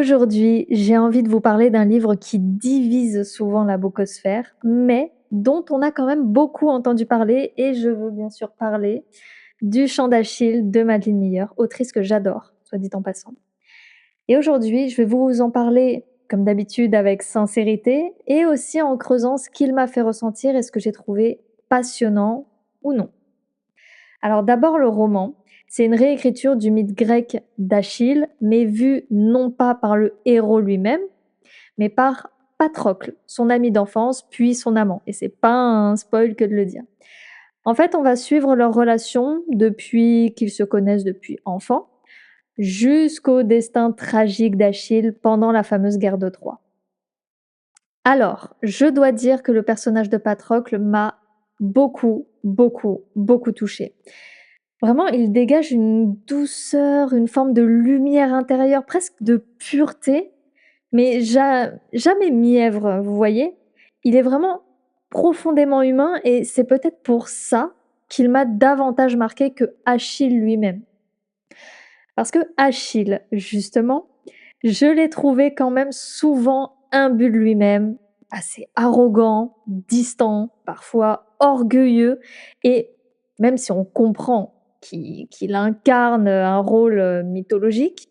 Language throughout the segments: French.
Aujourd'hui, j'ai envie de vous parler d'un livre qui divise souvent la bocosphère, mais dont on a quand même beaucoup entendu parler et je veux bien sûr parler du Chant d'Achille de Madeleine Miller, autrice que j'adore, soit dit en passant. Et aujourd'hui, je vais vous en parler, comme d'habitude, avec sincérité et aussi en creusant ce qu'il m'a fait ressentir et ce que j'ai trouvé passionnant ou non. Alors d'abord le roman, c'est une réécriture du mythe grec d'Achille, mais vu non pas par le héros lui-même, mais par Patrocle, son ami d'enfance, puis son amant. Et c'est pas un spoil que de le dire. En fait, on va suivre leur relation depuis qu'ils se connaissent depuis enfant, jusqu'au destin tragique d'Achille pendant la fameuse guerre de Troie. Alors, je dois dire que le personnage de Patrocle m'a beaucoup touchée. Vraiment, il dégage une douceur, une forme de lumière intérieure, presque de pureté, mais jamais mièvre, vous voyez? Il est vraiment profondément humain et c'est peut-être pour ça qu'il m'a davantage marqué que Achille lui-même. Parce que Achille, justement, je l'ai trouvé quand même souvent imbu de lui-même, assez arrogant, distant, parfois orgueilleux et même si on comprend qu'il incarne un rôle, mythologique,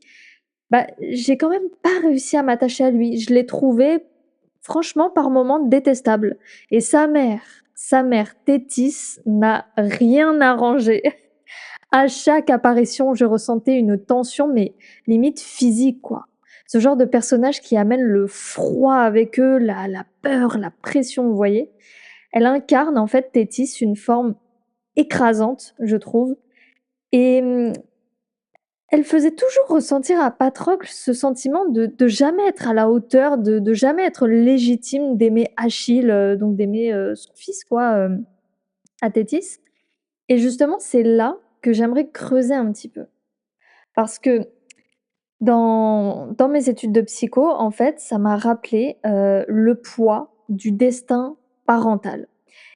bah, j'ai quand même pas réussi à m'attacher à lui. Je l'ai trouvé franchement par moments détestable et sa mère Thétis n'a rien arrangé. À chaque apparition, je ressentais une tension, mais limite physique, quoi. Ce genre de personnage qui amène le froid avec eux, la peur, la pression, vous voyez? Elle incarne en fait Thétis, une forme écrasante, je trouve et elle faisait toujours ressentir à Patrocle ce sentiment de jamais être à la hauteur, de jamais être légitime d'aimer Achille, donc d'aimer, son fils quoi, à Thétis et justement, c'est là que j'aimerais creuser un petit peu. Parce que dans mes études de psycho, en fait, ça m'a rappelé, le poids du destin parental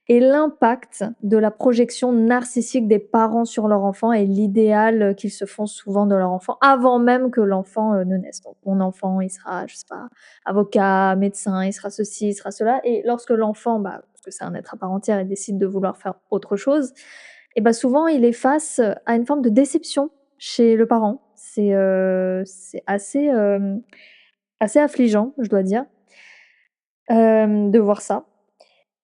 et l'impact de la projection narcissique des parents sur leur enfant et l'idéal, qu'ils se font souvent de leur enfant avant même que l'enfant, ne naisse. Donc mon enfant, il sera, je sais pas, avocat, médecin, il sera ceci, il sera cela et lorsque l'enfant, bah, parce que c'est un être à part entière et décide de vouloir faire autre chose et bah, souvent il est face, à une forme de déception chez le parent. C'est assez, assez affligeant, je dois dire, de voir ça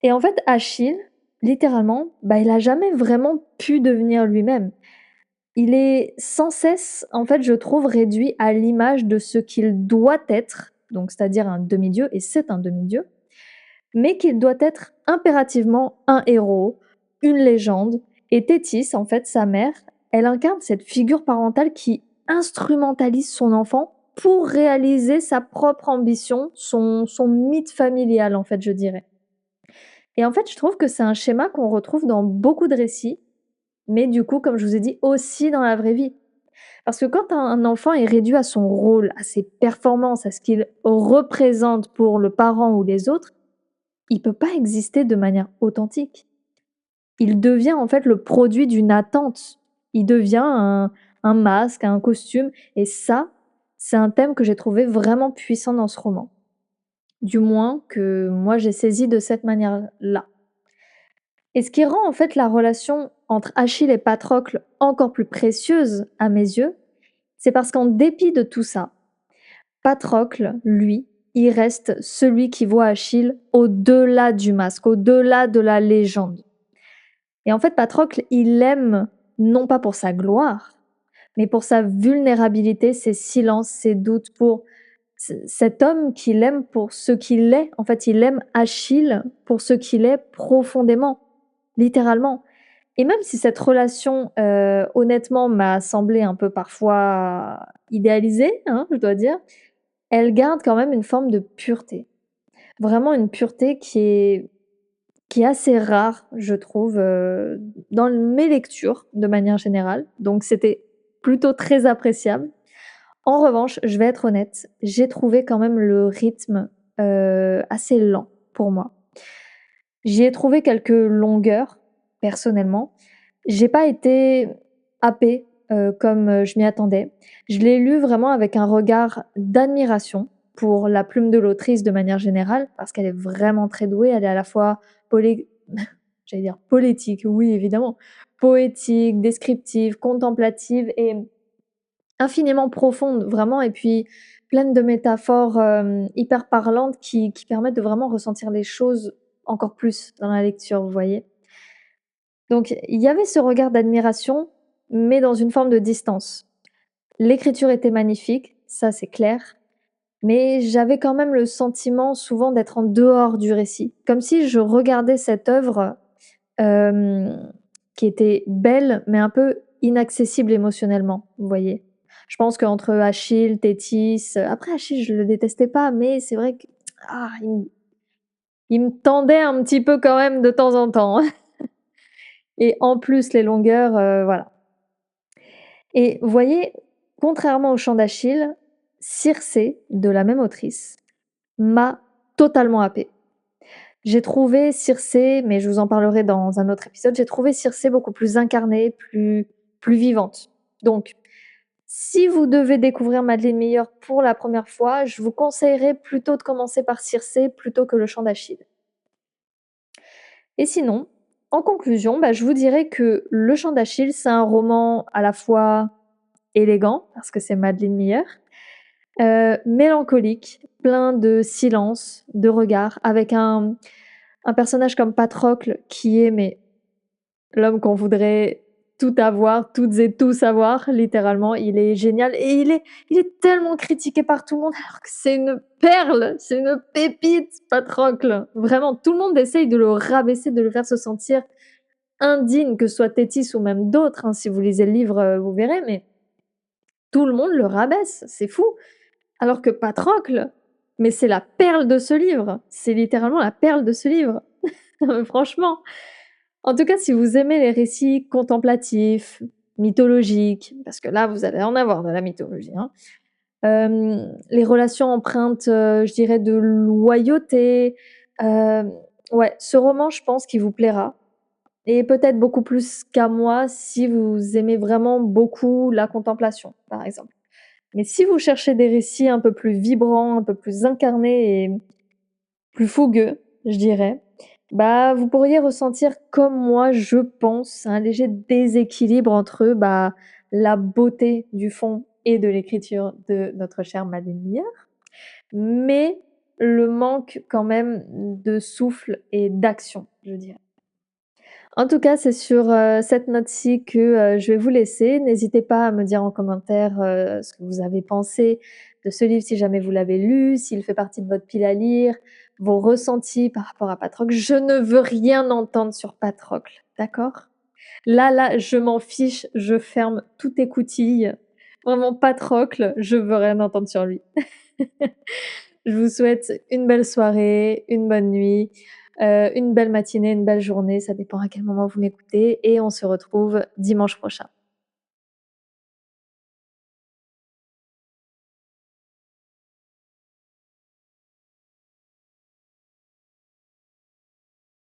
et en fait, Achille, littéralement, bah, il a jamais vraiment pu devenir lui-même. Il est sans cesse, en fait, je trouve, réduit à l'image de ce qu'il doit être, donc c'est-à-dire un demi-dieu et c'est un demi-dieu, mais qu'il doit être impérativement un héros, une légende et Thétis, en fait, sa mère, elle incarne cette figure parentale qui instrumentalise son enfant pour réaliser sa propre ambition, son mythe familial, en fait, je dirais. Et en fait, je trouve que c'est un schéma qu'on retrouve dans beaucoup de récits, mais du coup, comme je vous ai dit, aussi dans la vraie vie. Parce que quand un enfant est réduit à son rôle, à ses performances, à ce qu'il représente pour le parent ou les autres, il peut pas exister de manière authentique. Il devient en fait le produit d'une attente. Il devient un masque, un costume et ça, c'est un thème que j'ai trouvé vraiment puissant dans ce roman. Du moins que moi j'ai saisi de cette manière-là. Et ce qui rend en fait la relation entre Achille et Patrocle encore plus précieuse à mes yeux, c'est parce qu'en dépit de tout ça, Patrocle, lui, il reste celui qui voit Achille au-delà du masque, au-delà de la légende. Et en fait, Patrocle, il l'aime non pas pour sa gloire, mais pour sa vulnérabilité, ses silences, ses doutes, pour cet homme qu'il aime pour ce qu'il est. En fait, il aime Achille pour ce qu'il est profondément, littéralement. Et même si cette relation, honnêtement, m'a semblé un peu parfois idéalisée, hein, je dois dire, elle garde quand même une forme de pureté. Vraiment une pureté qui est assez rare, je trouve, dans mes lectures de manière générale. Donc c'était plutôt très appréciable. En revanche, je vais être honnête, j'ai trouvé quand même le rythme, assez lent pour moi. J'y ai trouvé quelques longueurs, personnellement. J'ai pas été happée comme, je m'y attendais. Je l'ai lu vraiment avec un regard d'admiration pour la plume de l'autrice de manière générale, parce qu'elle est vraiment très douée. Elle est à la fois polé j'allais dire polétique, oui évidemment, poétique, descriptive, contemplative et infiniment profonde vraiment et puis pleine de métaphores, hyper parlantes qui permettent de vraiment ressentir les choses encore plus dans la lecture, vous voyez? Donc il y avait ce regard d'admiration, mais dans une forme de distance. L'écriture était magnifique, ça c'est clair, mais j'avais quand même le sentiment souvent d'être en dehors du récit, comme si je regardais cette œuvre, hem, qui était belle, mais un peu inaccessible émotionnellement, vous voyez? Je pense qu'entre Achille, Thétis, après Achille je le détestais pas, mais c'est vrai que, il me tendait un petit peu quand même de temps en temps et en plus les longueurs, voilà. Et vous voyez, contrairement au Chant d'Achille, Circé, de la même autrice, m'a totalement happée. J'ai trouvé Circé, mais je vous en parlerai dans un autre épisode, j'ai trouvé Circé beaucoup plus incarnée, plus vivante. Donc, si vous devez découvrir Madeleine Miller pour la première fois, je vous conseillerais plutôt de commencer par Circé plutôt que le Chant d'Achille. Et sinon, en conclusion, bah, je vous dirais que Le Chant d'Achille, c'est un roman à la fois élégant, parce que c'est Madeleine Miller, mélancolique, plein de silence, de regards, avec un personnage comme Patrocle qui est mais l'homme qu'on voudrait tout avoir, toutes et tous avoir, littéralement. Il est génial et il est tellement critiqué par tout le monde alors que c'est une perle, c'est une pépite, Patrocle. Vraiment, tout le monde essaye de le rabaisser, de le faire se sentir indigne, que ce soit Thétis ou même d'autres, hein. Si vous lisez le livre, vous verrez, mais tout le monde le rabaisse, c'est fou. Alors que Patrocle, mais c'est la perle de ce livre, c'est littéralement la perle de ce livre. Franchement. En tout cas, si vous aimez les récits contemplatifs, mythologiques, parce que là, vous allez en avoir de la mythologie, hein. Les relations empreintes, je dirais de loyauté, hem, ouais, ce roman, je pense qu'il vous plaira et peut-être beaucoup plus qu'à moi si vous aimez vraiment beaucoup la contemplation, par exemple. Mais si vous cherchez des récits un peu plus vibrants, un peu plus incarnés et plus fougueux, je dirais, bah, vous pourriez ressentir comme moi, je pense, un léger déséquilibre entre, bah, la beauté du fond et de l'écriture de notre chère Madeleine Miller, mais le manque quand même de souffle et d'action, je dirais. En tout cas, c'est sur, cette note-ci que, je vais vous laisser. N'hésitez pas à me dire en commentaire, ce que vous avez pensé de ce livre si jamais vous l'avez lu, s'il fait partie de votre pile à lire, vos ressentis par rapport à Patrocle. Je ne veux rien entendre sur Patrocle, d'accord? Là, je m'en fiche, je ferme toute écoutille. Vraiment Patrocle, je veux rien entendre sur lui. Je vous souhaite une belle soirée, une bonne nuit, une belle matinée, une belle journée, ça dépend à quel moment vous m'écoutez et on se retrouve dimanche prochain.